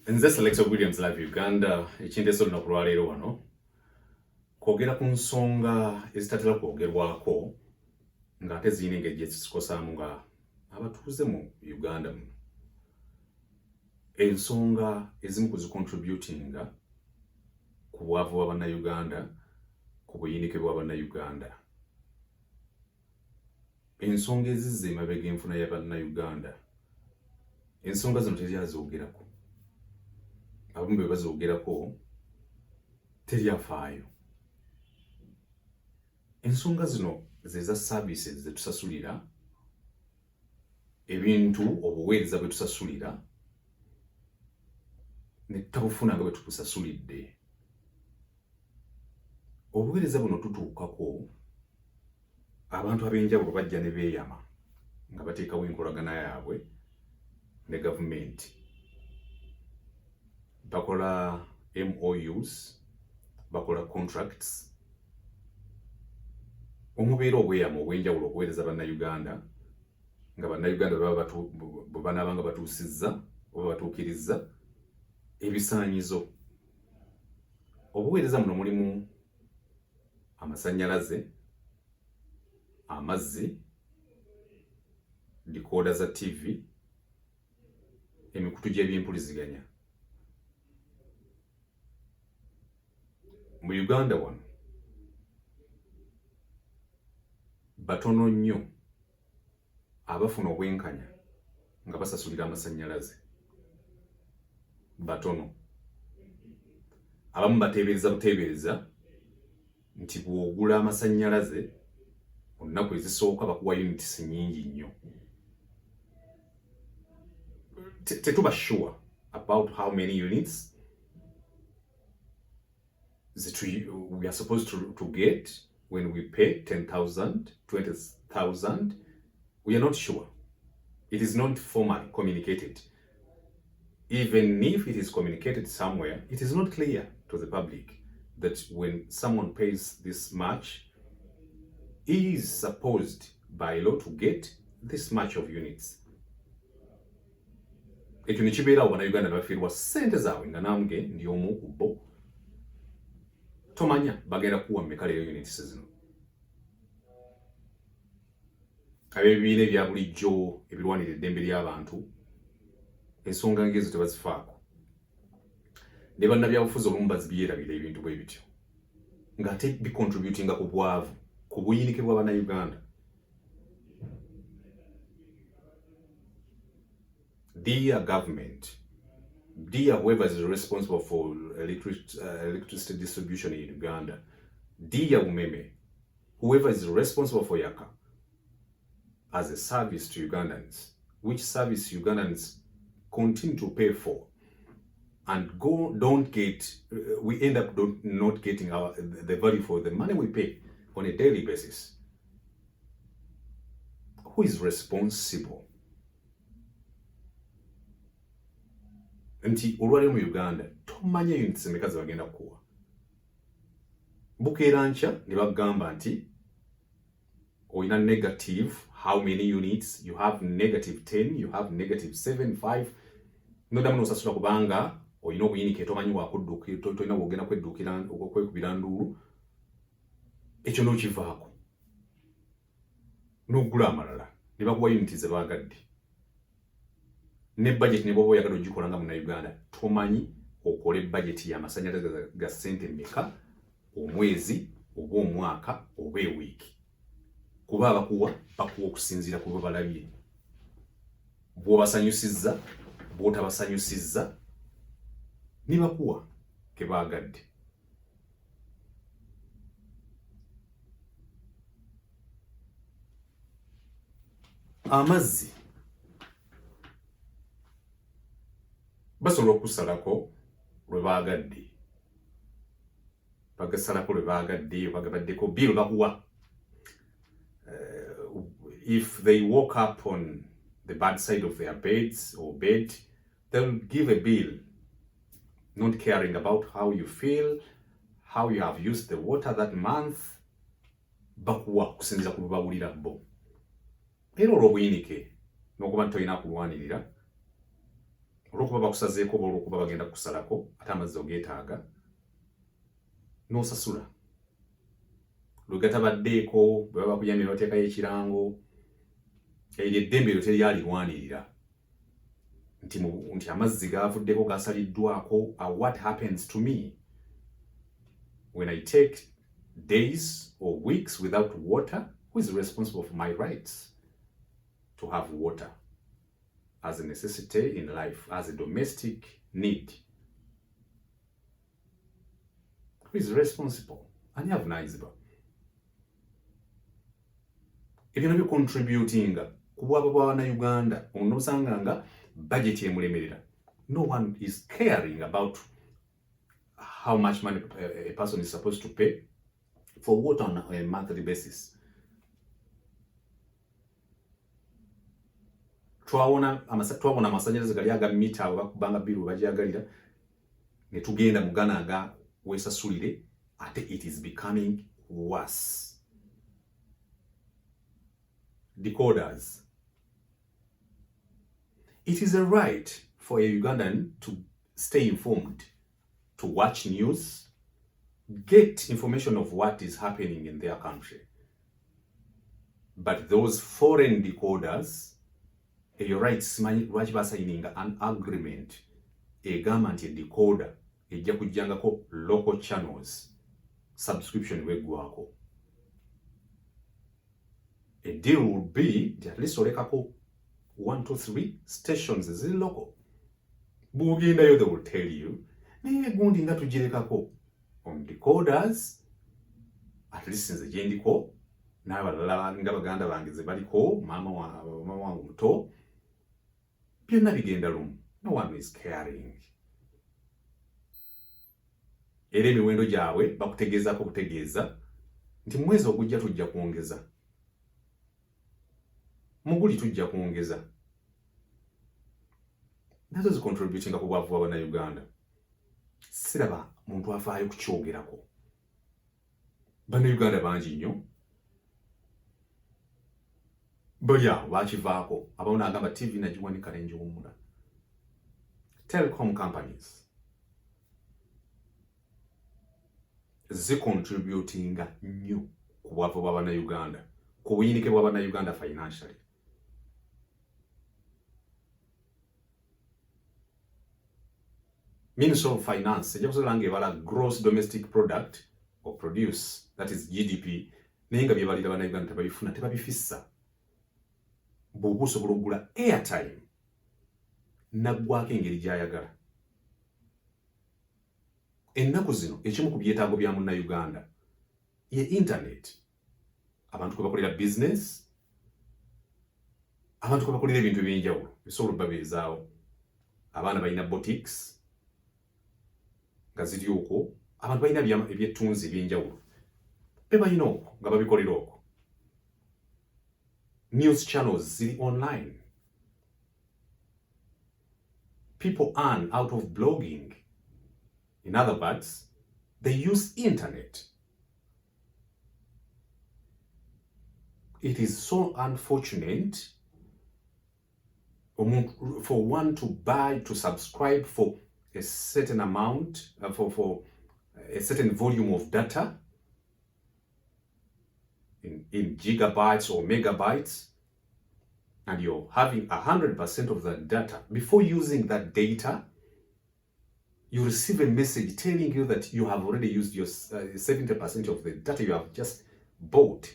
Nze Selector Williams Live Uganda ekindeso lunaku lwaleero wano kwogera ku nsonga ezitatera kwogerwako ng'ate ziyina engeri gye zisikosaamu nga abatuuze mu Uganda muno. Ensonga ezimu kuzicontributinga ku bwavu bw'Abannayuganda, ku buyinike bw'Abannayuganda. Ensonga ezizza emabega enfuna y'Abannayuganda. Ensonga zino teryazoogerako. Abamu be bazoogerako teryafaayo. Ensonga zino ze za services ze tusasulira, ebintu obuweereza bwe tusasulira ne tutabufuna nga bwe tukusasulidde. Obuweereza buno tutuukako abantu ab'enjawulo bajja ne beeyama nga bateekawo enkolagana yaabwe ne gavumenti. Bakola MOUs, bakola contracts, omubeera obweyamo obw'enjawulo okuweereza Bannayuganda, nga Bannayuganda bwe banaaba nga batuusizza oba batuukirizza ebisaanyizo. Obuweereza muno mulimu amasannyalaze, amazzi, dikooda za TV, emikutu gy'ebyempuliziganya. Mu Uganda wano batono nnyo abafuna obwenkanya nga basasulira amasannyalaze. Batono. Abamu bateebereza buteebereza nti bw'ogula amasannyalaze mu nnaku ezisooka bakuwa units nnyingi nnyo. Tetuba sure about how many units that we are supposed to get when we pay 10,000, 20,000. We are not sure. It is not formally communicated. Even if it is communicated somewhere, it is not clear to the public that when someone pays this much, he is supposed by law to get this much of units. Ekyo ne kibeerawo Bannayuganda bafiirwa ssente zaabwe nga nange ndi omu ku bo. Tomanya bagenda kuwa mmeka leero units zino. Ab'ebibiina ebya bulijjo ebirwanira eddembe ly'abantu ensonga ng'ezo tebazifaako. Ne bannabyabufuzi olumu bazibyerabira ebintu bwe bityo ng'ate bicontributinga ku bwavu, ku buyinike bw'Abannayuganda. Dear government, dear whoever is responsible for electricity distribution in Uganda, dear Umeme, whoever is responsible for Yaka as a service to Ugandans, which service Ugandans continue to pay for, and we end up not getting the value for the money we pay on a daily basis. Who is responsible? Nti olwaleero mu Uganda tomanya units emeka ze bagenda kukuwa. Bukeera nkya ne bagamba nti oyina negative how many units, you have negative 10, you have negative 7, 5. Noddamu n'osasula kubanga oyina obuyinike tomanyi wakudduukira, tolina bw'ogenda kwekubira nduulu. Ekyo n'okivaako n'ogula amalala ne bakuwa units ze baagadde. Ne budget ne bw'oba oyagala ogikola nga Munnayuganda tomanyi okole budget y'amasannyalaze ga ssente mmeka omwezi oba omwaka oba ewiiki. Kuba bakuwa okusinziira ku bwe balabye. Bw'obasanyusizza, bw'otabasanyusizza, ne bakuwa ke baagadde. Amazzi basobola okusalako lwe baagadde. Bagasalako lwe baagadde, bagabaddeko bill bakuwa. If they woke up on the bad side of their beds or bed, they'll give a bill, not caring about how you feel, how you have used the water that month. Bakuwa kusinziira ku bawulira bo. Era olw'obuyinike n'okuba nti tolina kulwanirira olwokuba bakusazeeko oba olwokuba bagenda kusalako ate amazzi ogeetaaga n'osasula lwe gatabaddeeko bwe baba bakuyambye ne bateekayo ekirango eryo eddembe eryo teryalirwanirira nti amazzi gaavuddeko gasaliddwako. What happens to me when I take days or weeks without water? Who is responsible for my rights to have water as a necessity in life, as a domestic need? Who is responsible? Ani avunaanyizibwa? Ebyo nabyo contributinga ku bwaba bw'Abannayuganda onosanga nga budget emulemerera. No one is caring about how much money a person is supposed to pay for water on a monthly basis. Twawona amasanyalaze gali aga mita abo bakubanga biru bajagalira ne tugenda mu Ghana aga wesasulire ate it is becoming worse. Decoders. It is a right for a Ugandan to stay informed, to watch news, get information of what is happening in their country. But those foreign decoders, your rights, lwaki basayininga an agreement egamba nti decoder ejja kujjangako local channels subscription weggwako. A deal would be at least olekako 1, 2, 3 stations ziri local. Bw'ogendayo they will tell you naye gundi nga tugirekako on decoders, at least nze gye ndiko n'abalala nga baganda bange ze baliko maama wange muto byonna bigenda lumu. No one is caring. Era emiwendo gyabwe bakutegeezako kutegeeza nti mwezi ogujja tujja kwongeza, muguli tujja kwongeza. Nazo zicontributinga ku bwavu bw'Abannayuganda. Siraba muntu afaayo kukyogerako. Bannayuganda bangi nnyo bali awo bakivaako. Abamu n'agamba TV nagiwanika ne ngiwummula. Telecom companies zicontributinga nnyo ku bwavu bw'Abannayuganda, ku buyinike bw'Abannayuganda financially. Ministry of Finance ejja kusobola ng'ebala gross domestic product or produce, that is GDP, naye nga byebalira Bannayuganda tebabifuna, tebabifissa. Bw'oba osobola okugula airtime naggwako engeri gy'ayagala. Ennaku zino ekimu ku byetaago bya Munnayuganda ye internet. Abantu kwe bakolera business, abantu kwe bakolera ebintu eby'enjawulo bisobola obbabeezaawo. Abaana balina boutiques nga ziri okwo, abantu balina ebyettunzi eby'enjawulo be balina okwo nga babikolera okwo. News channels ziri online. People earn out of blogging. In other words, they use internet. It is so unfortunate for one to buy, to subscribe for a certain amount, for a certain volume of data in gigabytes or megabytes, and you're having 100% of that data. Before using that data, you receive a message telling you that you have already used your 70% of the data you have just bought,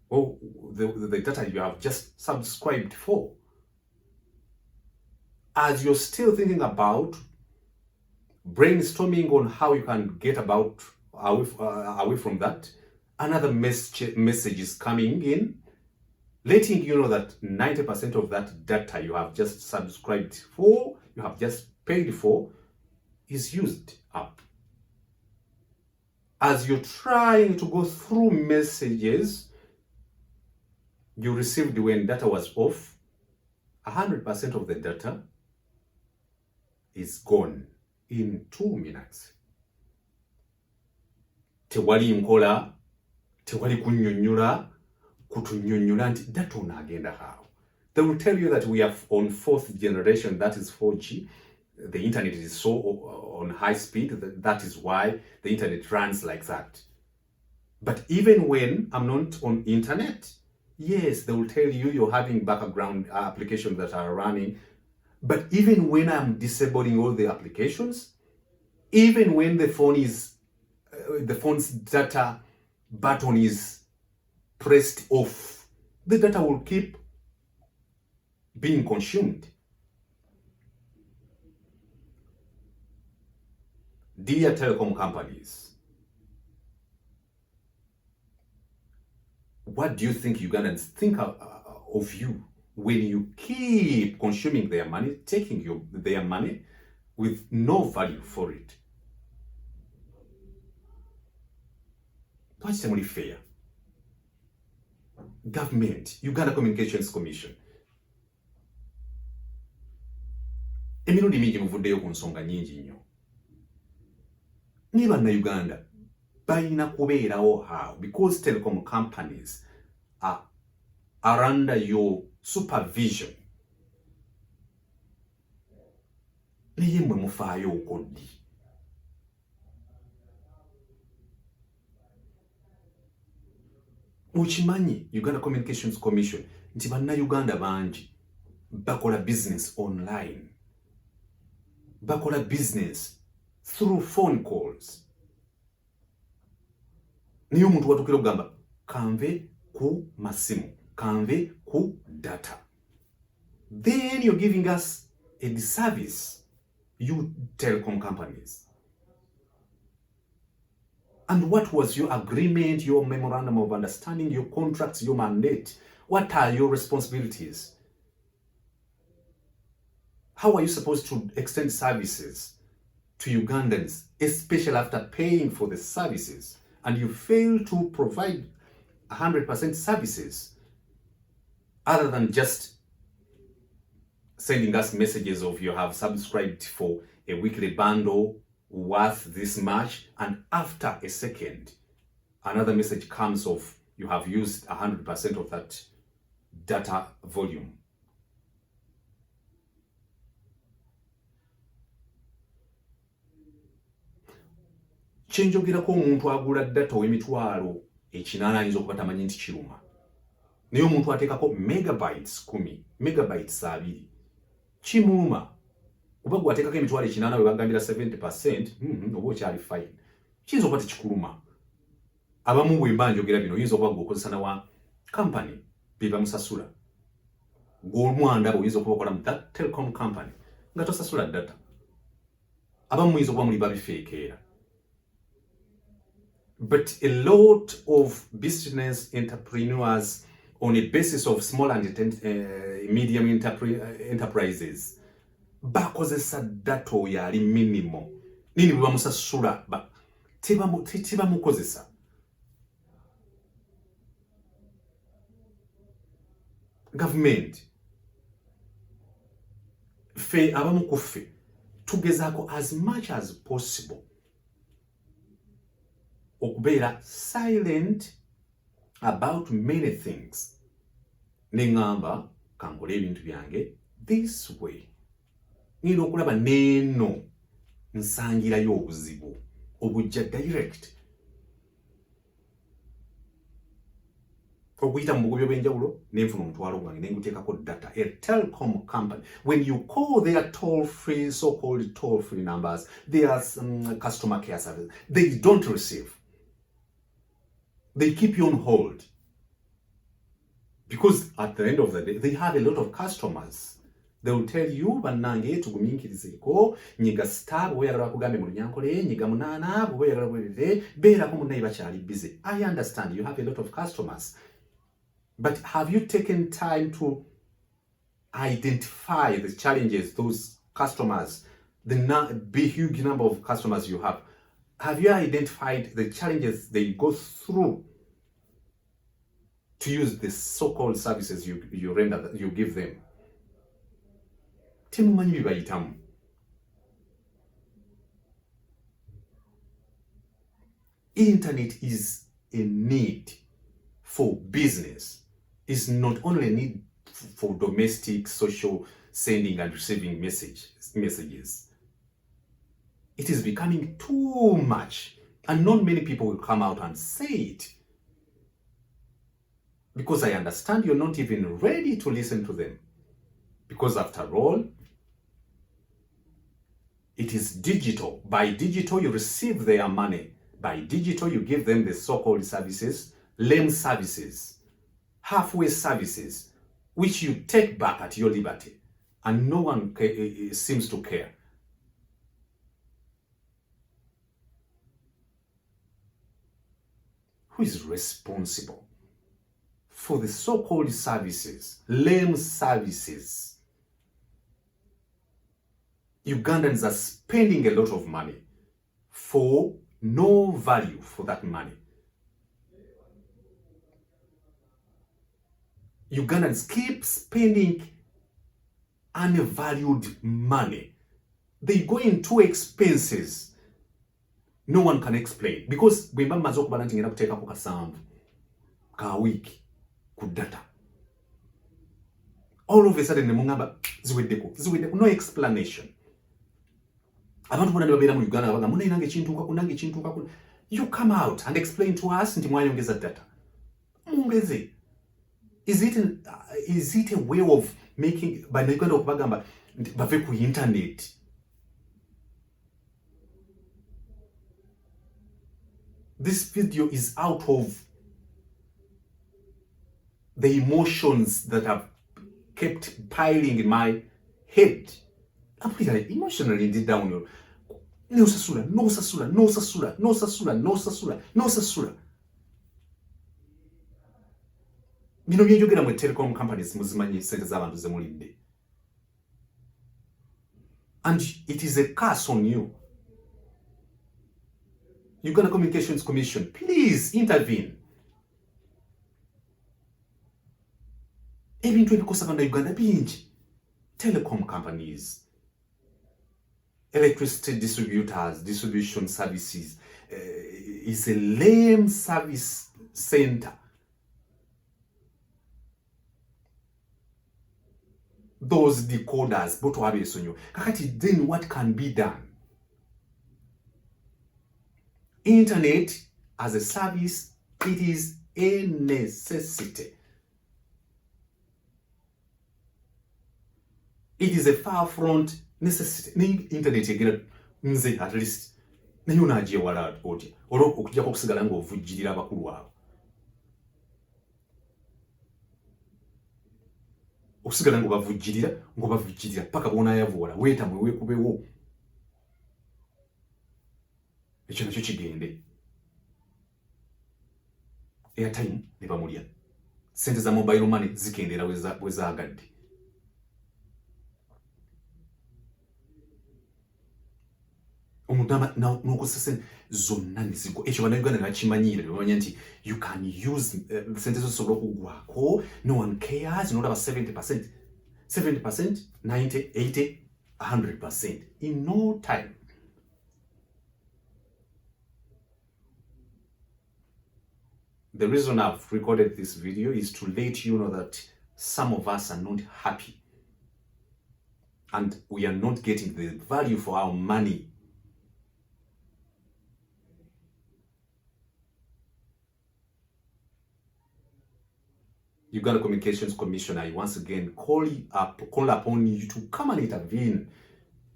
or the data you have just subscribed for. As you're still thinking about brainstorming on how you can get about away from that, another message is coming in, letting you know that 90% of that data you have just subscribed for, you have just paid for, is used up. As you're trying to go through messages you received when data was off, 100% of the data is gone in 2 minutes. Tewali nkola, tewali kunnyonnyola, kutunnyonnyola nti data ono agenda haawo. They will tell you that we are on 4th generation, that is 4G. The internet is so on high speed, that is why the internet runs like that. But even when I'm not on internet, yes, they will tell you you're having background applications that are running. But even when I'm disabling all the applications, even when the phone's data button is pressed off, the data will keep being consumed. Dear telecom companies, what do you think Ugandans think of you when you keep consuming their money, taking their money with no value for it? Twakite muli fair. Government, Uganda Communications Commission. Emirundi mingi muvuddeyo ku nsonga nyingi nnyo. Ni bannayuganda balina kubeerawo how, because telecom companies are under your supervision. Naye mmwe mufaayo okoddi. Ukimanyi Uganda Communications Commission nti bannayuganda bangi bakola business online. Bakola business through phone calls. Niyo omuntu watukira okugamba kanve ku masimu, kanve ku data. Then you're giving us a disservice, you telecom companies. And what was your agreement, your memorandum of understanding, your contracts, your mandate? What are your responsibilities? How are you supposed to extend services to Ugandans, especially after paying for the services, and you fail to provide 100% services other than just sending us messages of you have subscribed for a weekly bundle worth this much, and after a second another message comes of you have used 100% of that data volume. Kyenjogerako omuntu agula data ow'emitwalo 8 ayinza okuba tamanyi nti kiruma. Naye omuntu ateekako megabytes 10, megabytes 2, kimuluma. Oba gwateekako emitwalo 8 we bagambira 70%, oba okyali fine. Kiyinza okuba tekikuluma. Abamu bwe mba njogera bino oyinza okuba gweokozesa nawa company be bamusasula. Gw'omwanda oyinza okuba okola mu that telecom company nga tosasula data. Abamu muyinza okuba muli babifeekeera. But a lot of business entrepreneurs on a basis of small and medium enterprises bakozesa data oyo ali minimum. Nini bwe bamusasula tebamukozesa. Government fe abamu ku ffe tugezaako as much as possible okubeera silent about many things. Nengamba kankole ebintu byange this way. Nina okulaba neeno nsangirayo obuzibu obujja direct. Okuyita mu bugobi obw'enjawulo nenfuna omutwalo gwange nenguteekako data. A telecom company, when you call their toll-free, so-called toll-free numbers, their customer care service, they don't receive. They keep you on hold. Because at the end of the day, they have a lot of customers. They will tell you, bannange tugumiikirizeeko, nyiga star bwe oyagala bakugambe mu Lunyankole, nyiga 8 bwe oyagala bwerere, beerako munnaye bakyali busy. I understand you have a lot of customers. But have you taken time to identify the challenges those customers, the big huge number of customers you have you identified the challenges they go through to use the so-called services you render, you give them? Temumanyi bibayitamu. Internet is a need for business. It's not only a need for domestic social sending and receiving messages. It is becoming too much, and not many people will come out and say it, because I understand you're not even ready to listen to them, because after all, it is digital. By digital, you receive their money. By digital, you give them the so-called services, lame services, halfway services, which you take back at your liberty, and no one seems to care. Who is responsible for the so-called services, lame services? Ugandans are spending a lot of money for no value for that money. Ugandans keep spending unvalued money. They go into expenses no one can explain, because bwe mba maze okubala nti ngenda kuteekako kasanvu ka week ku data, all of a sudden ne mungamba ziweddeko, no explanation. Abantu bonna ne babeera mu Uganda baga muna nange kintuuka. You come out and explain to us nti mwayongeza data. Mungeze. Is it a way of making by Uganda okubagamba nti bave ku internet? This video is out of the emotions that have kept piling in my head. I'm really emotionally indeed down. No Sasula. Bino byeyogera mu telecom companies muzimanyi sente z'abantu zemulidde. And it is a curse on you. Uganda Communications Commission, please intervene. Ebintu ebikosa bana Uganda bingi. Telecom companies, electricity distributors, distribution services, is a lame service center. Those decoders, boto habe sonyo. Kakati, then what can be done? Internet as a service, it is a necessity. It is a far front necessity. Ni internet yegera nze at least nayo naje wala oti okujja ko kusigala ngo ovujjirira abakulu wabo. Okusigala ngo bavujjirira paka bona yavuwala weta mwe wekubewo. Ekyo nakyo kigende. Airtime ne bamulya. Sente za mobile money zikendera wezaagadde. Omudama n'okozesa zonna nzigo. Ekyo bannayuganda bakimanyire bamanya nti you can use sente zosobola okugwako, no one cares, not about 70%, 90, 80, 100% in no time. The reason I've recorded this video is to let you know that some of us are not happy and we are not getting the value for our money. Uganda Communications Commission, I once again call upon you to come and intervene.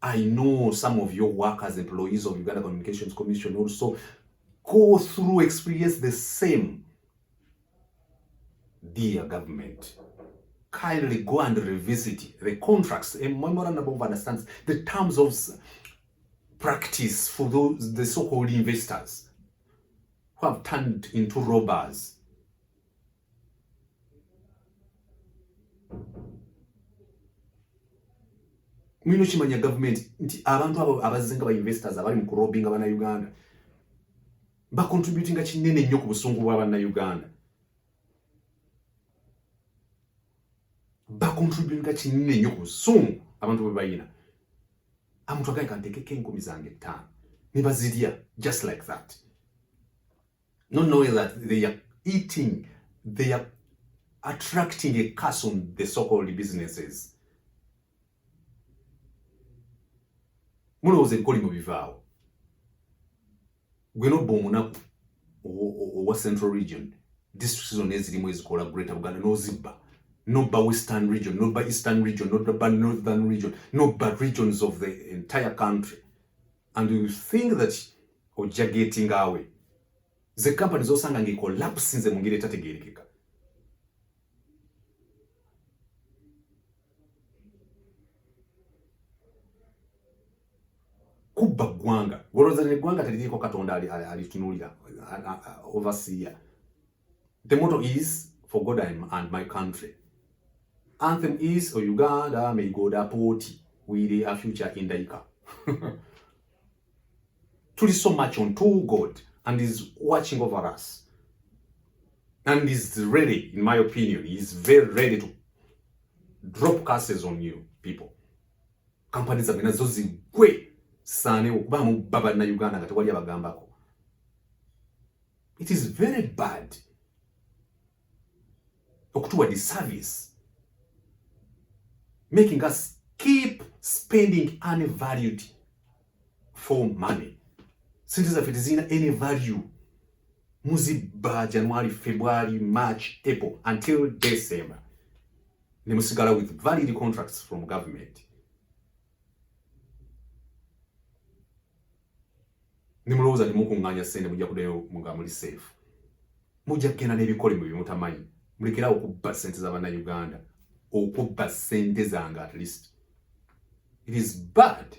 I know some of your workers, employees of Uganda Communications Commission also go through, experience the same. Dear government, kindly go and revisit the contracts, a memorandum of understanding, the terms of practice for the so-called investors who have turned into robbers. Mwino chimanya government nti abantu abo abazenga ba investors abali mu kurobinga bana Uganda ba contributing kinene nnyo ku busungu bwa bana Uganda. Ba contributing kinene nnyo ku busungu abantu bwe bayina. Amuntu agaye kantekeke enkumi zange 5 ne bazidya just like that. Not knowing that they are eating their attracting a curse on the so-called businesses. Mulowooza ebikoli mu bivaawo. Gwe nobba omunaku owa Central Region, districts zonna ezirimu ezikola Greater Buganda n'ozibba. Nobba Western Region, nobba Eastern Region, nobba Northern Region, nobba regions of the entire country. And you think that ojja getting away. The companies osanga ngecollapsinze mu ngeri etategeerekeka. Kubba ggwanga. Golowooza n'eggwanga teririiko Katonda alitunuulira, overseer. The motto is, for God and my country. Anthem is, Uganda may go da poti, with a future in Daika. Tuli so much on to God, and is watching over us. And is ready, in my opinion, is very ready to drop curses on you, people. Companies have been zozigwe sane okubamu baba na Uganda nga tewali abagambako. It is very bad okutuwa disservice, making us keep spending unvalued for money. Since if it is in any value, muzibba January, February, March, April, until December. Nemusigala with valid contracts from government. Nimulowooza temukunganya sente mujja kuddayo nga muli safe. Mujja kugenda n'ebikole mu bimutamanyi. Mulekerawo okubba sente z'Abannayuganda. Okubba sente zange at least. It is bad.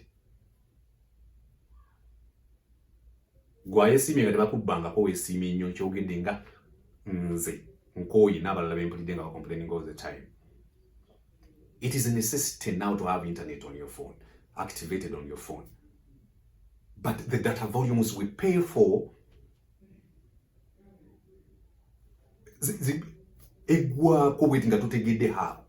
Gwayesiimye nga tebakubbangako weesiimye nnyo kyogedde nga nze nkooye n'abalala bempulidde nga complaining all the time. It is a necessity now to have internet on your phone, activated on your phone. But the data volumes we pay for, egwako bweti nga tutegedde how.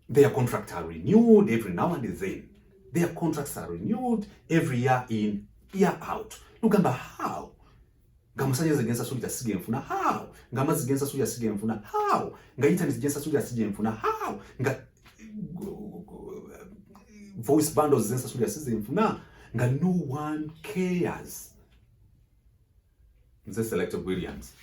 Their contracts are renewed every now and then. Their contracts are renewed every year in, year out. Nugamba how? Nga musanyeze gensa sulita sige nfuna how? Nga mazi gensa sulita sige nfuna how? Nga internet gensa sulita sige nfuna how? Nga voice bundles gensa sulita sige nfuna. Nga no one cares. Nze Selector Williams.